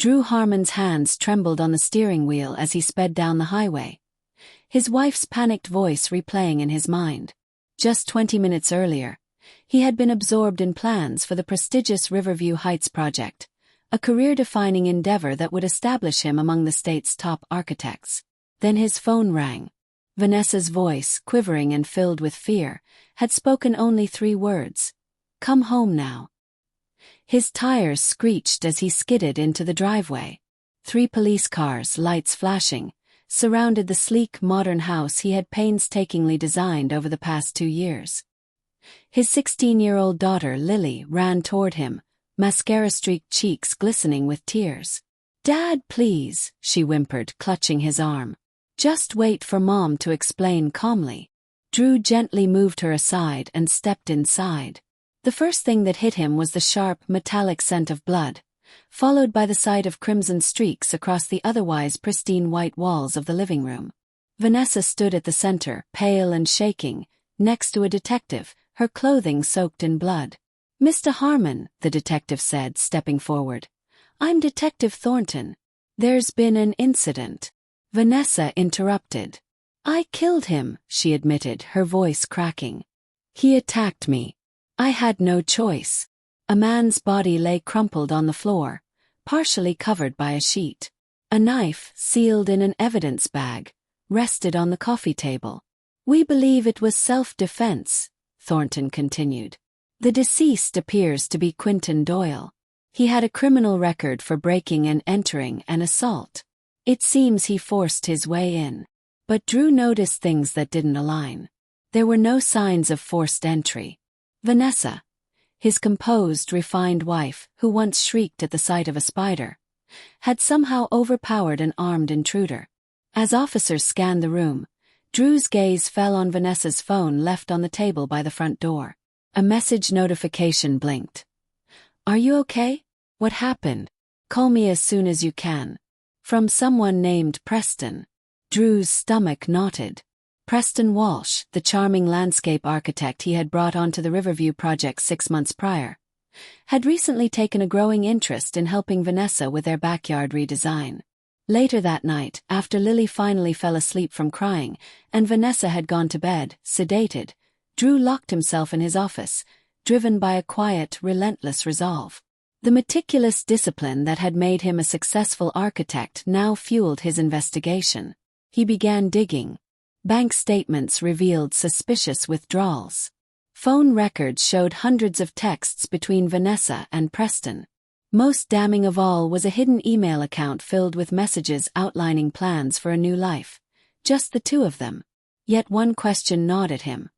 Drew Harmon's hands trembled on the steering wheel as he sped down the highway, his wife's panicked voice replaying in his mind. Just 20 minutes earlier, he had been absorbed in plans for the prestigious Riverview Heights project, a career-defining endeavor that would establish him among the state's top architects. Then his phone rang. Vanessa's voice, quivering and filled with fear, had spoken only 3 words: "Come home now." His tires screeched as he skidded into the driveway. 3 police cars, lights flashing, surrounded the sleek, modern house he had painstakingly designed over the past 2 years. His 16-year-old daughter, Lily, ran toward him, mascara-streaked cheeks glistening with tears. "Dad, please," she whimpered, clutching his arm. "Just wait for Mom to explain calmly." Drew gently moved her aside and stepped inside. The first thing that hit him was the sharp, metallic scent of blood, followed by the sight of crimson streaks across the otherwise pristine white walls of the living room. Vanessa stood at the center, pale and shaking, next to a detective, her clothing soaked in blood. "Mr. Harmon," the detective said, stepping forward. "I'm Detective Thornton. There's been an incident." Vanessa interrupted. "I killed him," she admitted, her voice cracking. "He attacked me. I had no choice." A man's body lay crumpled on the floor, partially covered by a sheet. A knife, sealed in an evidence bag, rested on the coffee table. "We believe it was self-defense," Thornton continued. "The deceased appears to be Quentin Doyle. He had a criminal record for breaking and entering and assault. It seems he forced his way in." But Drew noticed things that didn't align. There were no signs of forced entry. Vanessa, his composed, refined wife, who once shrieked at the sight of a spider, had somehow overpowered an armed intruder. As officers scanned the room, Drew's gaze fell on Vanessa's phone left on the table by the front door. A message notification blinked. "Are you okay? What happened? Call me as soon as you can." From someone named Preston. Drew's stomach knotted. Preston Walsh, the charming landscape architect he had brought onto the Riverview project 6 months prior, had recently taken a growing interest in helping Vanessa with their backyard redesign. Later that night, after Lily finally fell asleep from crying and Vanessa had gone to bed, sedated, Drew locked himself in his office, driven by a quiet, relentless resolve. The meticulous discipline that had made him a successful architect now fueled his investigation. He began digging. Bank statements revealed suspicious withdrawals. Phone records showed hundreds of texts between Vanessa and Preston. Most damning of all was a hidden email account filled with messages outlining plans for a new life. Just the 2 of them. Yet one question gnawed at him.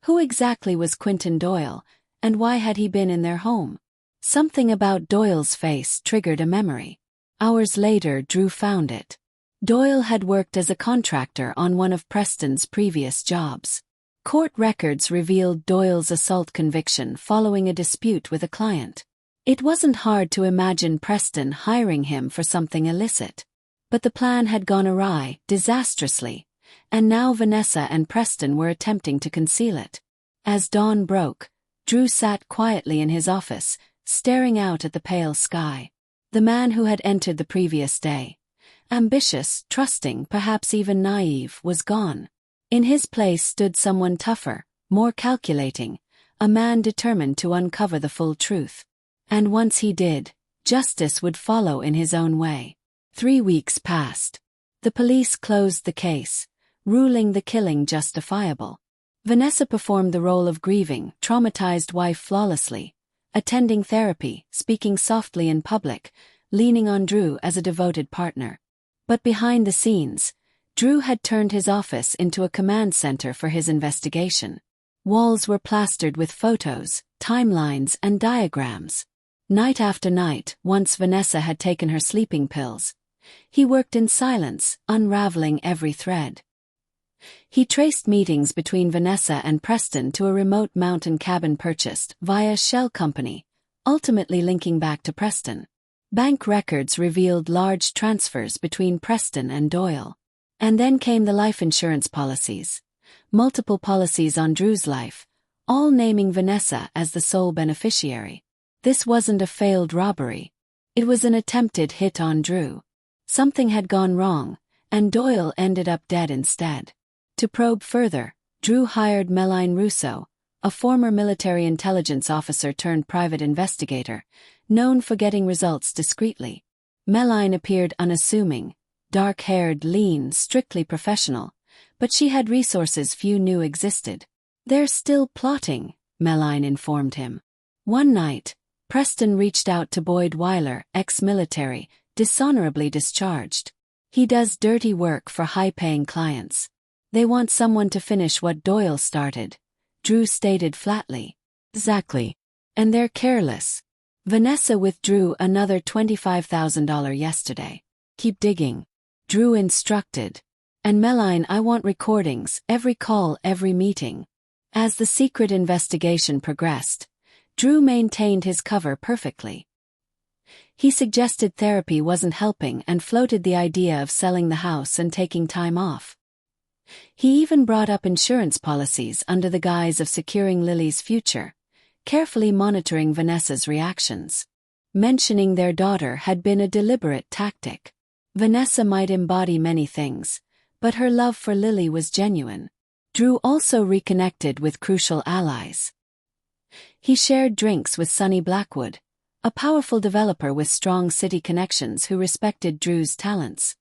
Who exactly was Quentin Doyle, and why had he been in their home? Something about Doyle's face triggered a memory. Hours later, Drew found it. Doyle had worked as a contractor on one of Preston's previous jobs. Court records revealed Doyle's assault conviction following a dispute with a client. It wasn't hard to imagine Preston hiring him for something illicit. But the plan had gone awry, disastrously, and now Vanessa and Preston were attempting to conceal it. As dawn broke, Drew sat quietly in his office, staring out at the pale sky. The man who had entered the previous day, ambitious, trusting, perhaps even naive, was gone. In his place stood someone tougher, more calculating, a man determined to uncover the full truth. And once he did, justice would follow in his own way. 3 weeks passed. The police closed the case, ruling the killing justifiable. Vanessa performed the role of grieving, traumatized wife flawlessly, attending therapy, speaking softly in public, leaning on Drew as a devoted partner. But behind the scenes, Drew had turned his office into a command center for his investigation. Walls were plastered with photos, timelines, and diagrams. Night after night, once Vanessa had taken her sleeping pills, he worked in silence, unraveling every thread. He traced meetings between Vanessa and Preston to a remote mountain cabin purchased via shell company, ultimately linking back to Preston. Bank records revealed large transfers between Preston and Doyle. And then came the life insurance policies. Multiple policies on Drew's life, all naming Vanessa as the sole beneficiary. This wasn't a failed robbery. It was an attempted hit on Drew. Something had gone wrong, and Doyle ended up dead instead. To probe further, Drew hired Meline Russo, a former military intelligence officer turned private investigator, known for getting results discreetly. Meline appeared unassuming, dark-haired, lean, strictly professional, but she had resources few knew existed. "They're still plotting," Meline informed him. One night, Preston reached out to Boyd Weiler, ex-military, dishonorably discharged. "He does dirty work for high-paying clients. They want someone to finish what Doyle started," Drew stated flatly. "Exactly. And they're careless." Vanessa withdrew another $25,000 yesterday. "Keep digging," Drew instructed. "And Meline, I want recordings, every call, every meeting." As the secret investigation progressed, Drew maintained his cover perfectly. He suggested therapy wasn't helping and floated the idea of selling the house and taking time off. He even brought up insurance policies under the guise of securing Lily's future, carefully monitoring Vanessa's reactions. Mentioning their daughter had been a deliberate tactic. Vanessa might embody many things, but her love for Lily was genuine. Drew also reconnected with crucial allies. He shared drinks with Sonny Blackwood, a powerful developer with strong city connections who respected Drew's talents.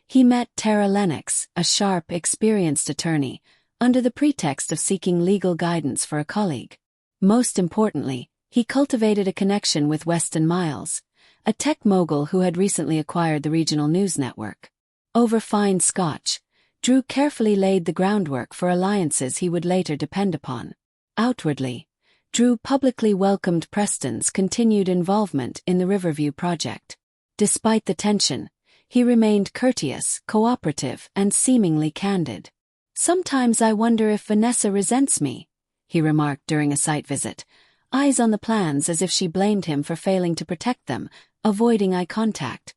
He met Tara Lennox, a sharp, experienced attorney, under the pretext of seeking legal guidance for a colleague. Most importantly, he cultivated a connection with Weston Miles, a tech mogul who had recently acquired the regional news network. Over fine scotch, Drew carefully laid the groundwork for alliances he would later depend upon. Outwardly, Drew publicly welcomed Preston's continued involvement in the Riverview project. Despite the tension, he remained courteous, cooperative, and seemingly candid. "Sometimes I wonder if Vanessa resents me," he remarked during a site visit, eyes on the plans as if she blamed him for failing to protect them, avoiding eye contact.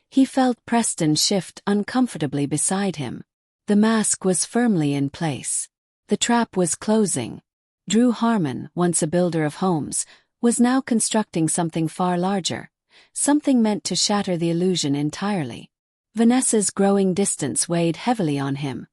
He felt Preston shift uncomfortably beside him. The mask was firmly in place. The trap was closing. Drew Harmon, once a builder of homes, was now constructing something far larger, something meant to shatter the illusion entirely. Vanessa's growing distance weighed heavily on him.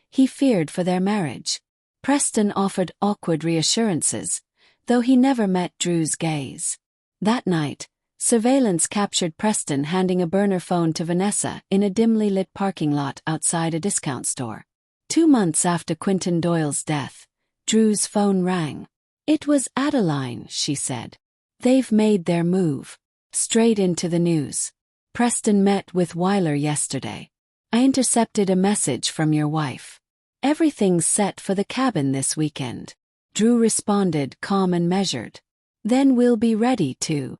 He feared for their marriage. Preston offered awkward reassurances, though he never met Drew's gaze. That night, surveillance captured Preston handing a burner phone to Vanessa in a dimly lit parking lot outside a discount store. 2 months after Quentin Doyle's death, Drew's phone rang. "It was Adeline," she said. "They've made their move. Straight into the news. Preston met with Weiler yesterday. I intercepted a message from your wife. Everything's set for the cabin this weekend." Drew responded, calm and measured. "Then we'll be ready to."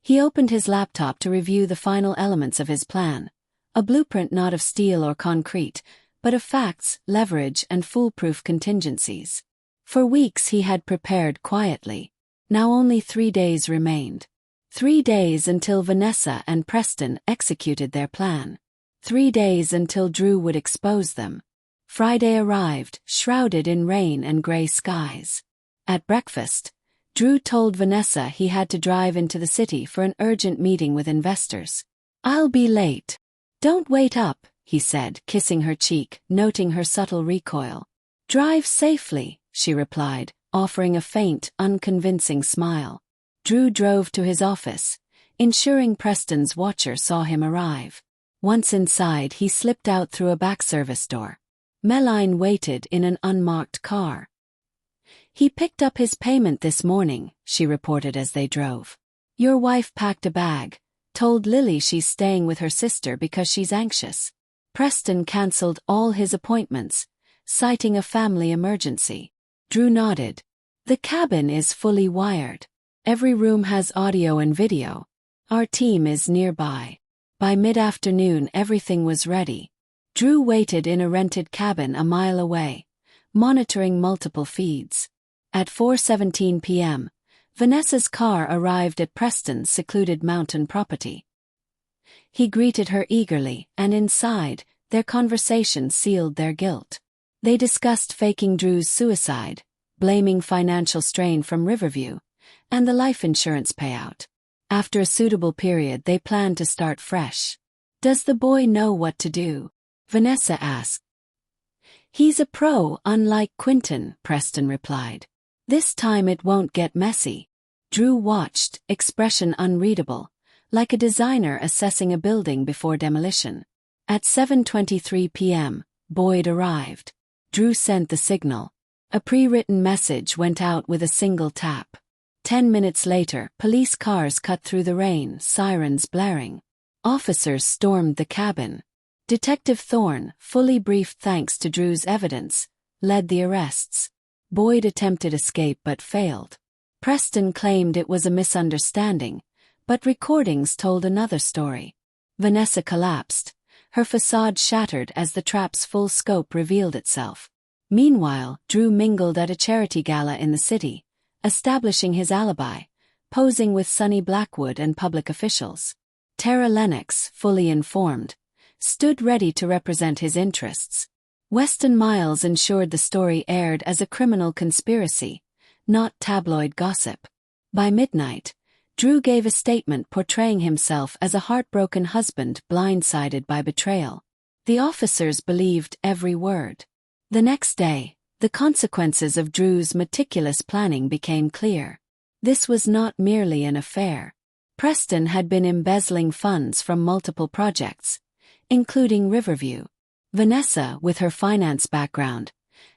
He opened his laptop to review the final elements of his plan, a blueprint not of steel or concrete, but of facts, leverage, and foolproof contingencies. For weeks he had prepared quietly. Now only 3 days remained. 3 days until Vanessa and Preston executed their plan. 3 days until Drew would expose them. Friday arrived, shrouded in rain and gray skies. At breakfast, Drew told Vanessa he had to drive into the city for an urgent meeting with investors. "I'll be late." "Don't wait up," he said, kissing her cheek, noting her subtle recoil. "Drive safely," she replied, offering a faint, unconvincing smile. Drew drove to his office, ensuring Preston's watcher saw him arrive. Once inside, he slipped out through a back service door. Meline waited in an unmarked car. "He picked up his payment this morning," she reported as they drove. "Your wife packed a bag, told Lily she's staying with her sister because she's anxious." Preston cancelled all his appointments, citing a family emergency. Drew nodded. "The cabin is fully wired. Every room has audio and video. Our team is nearby." By mid-afternoon everything was ready. Drew waited in a rented cabin a mile away, monitoring multiple feeds. At 4:17 p.m., Vanessa's car arrived at Preston's secluded mountain property. He greeted her eagerly, and inside, their conversation sealed their guilt. They discussed faking Drew's suicide, blaming financial strain from Riverview, and the life insurance payout. After a suitable period, they planned to start fresh. Does the boy know what to do? Vanessa asked. He's a pro, unlike Quentin, Preston replied. This time it won't get messy. Drew watched, expression unreadable, like a designer assessing a building before demolition. At 7:23 p.m., Boyd arrived. Drew sent the signal. A pre-written message went out with a single tap. 10 minutes later, police cars cut through the rain, sirens blaring. Officers stormed the cabin. Detective Thorne, fully briefed thanks to Drew's evidence, led the arrests. Boyd attempted escape but failed. Preston claimed it was a misunderstanding, but recordings told another story. Vanessa collapsed, her facade shattered as the trap's full scope revealed itself. Meanwhile, Drew mingled at a charity gala in the city, establishing his alibi, posing with Sonny Blackwood and public officials. Tara Lennox, fully informed, stood ready to represent his interests. Weston Miles ensured the story aired as a criminal conspiracy, not tabloid gossip. By midnight, Drew gave a statement portraying himself as a heartbroken husband blindsided by betrayal. The officers believed every word. The next day, the consequences of Drew's meticulous planning became clear. This was not merely an affair. Preston had been embezzling funds from multiple projects, including Riverview. Vanessa, with her finance background,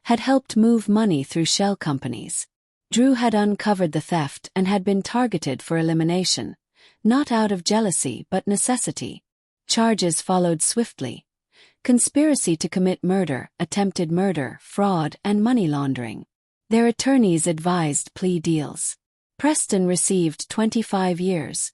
had helped move money through shell companies. Drew had uncovered the theft and had been targeted for elimination, not out of jealousy but necessity. Charges followed swiftly: conspiracy to commit murder, attempted murder, fraud, and money laundering. Their attorneys advised plea deals. Preston received 25 years.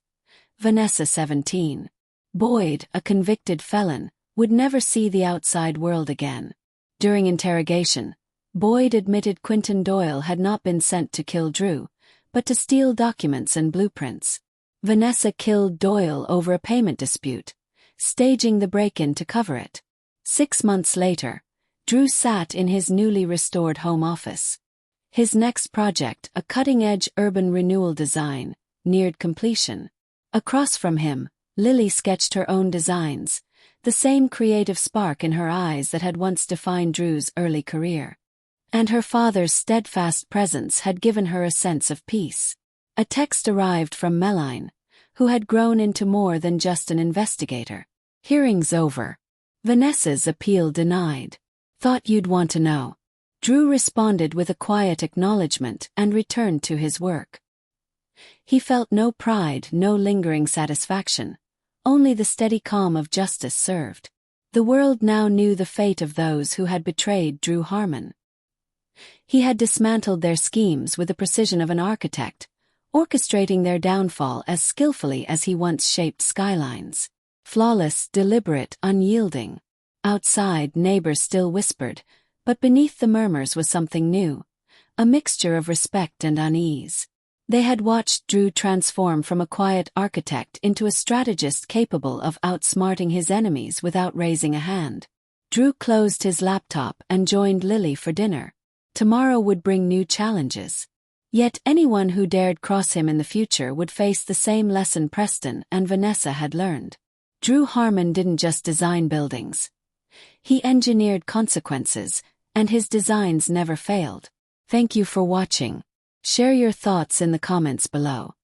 Vanessa 17. Boyd, a convicted felon, would never see the outside world again. During interrogation, Boyd admitted Quentin Doyle had not been sent to kill Drew, but to steal documents and blueprints. Vanessa killed Doyle over a payment dispute, staging the break-in to cover it. 6 months later, Drew sat in his newly restored home office. His next project, a cutting-edge urban renewal design, neared completion. Across from him, Lily sketched her own designs, the same creative spark in her eyes that had once defined Drew's early career. And her father's steadfast presence had given her a sense of peace. A text arrived from Meline, who had grown into more than just an investigator. Hearings over. Vanessa's appeal denied. Thought you'd want to know. Drew responded with a quiet acknowledgement and returned to his work. He felt no pride, no lingering satisfaction, only the steady calm of justice served. The world now knew the fate of those who had betrayed Drew Harmon. He had dismantled their schemes with the precision of an architect, orchestrating their downfall as skillfully as he once shaped skylines. Flawless, deliberate, unyielding. Outside, neighbors still whispered, but beneath the murmurs was something new, a mixture of respect and unease. They had watched Drew transform from a quiet architect into a strategist capable of outsmarting his enemies without raising a hand. Drew closed his laptop and joined Lily for dinner. Tomorrow would bring new challenges. Yet anyone who dared cross him in the future would face the same lesson Preston and Vanessa had learned. Drew Harmon didn't just design buildings. He engineered consequences, and his designs never failed. Thank you for watching. Share your thoughts in the comments below.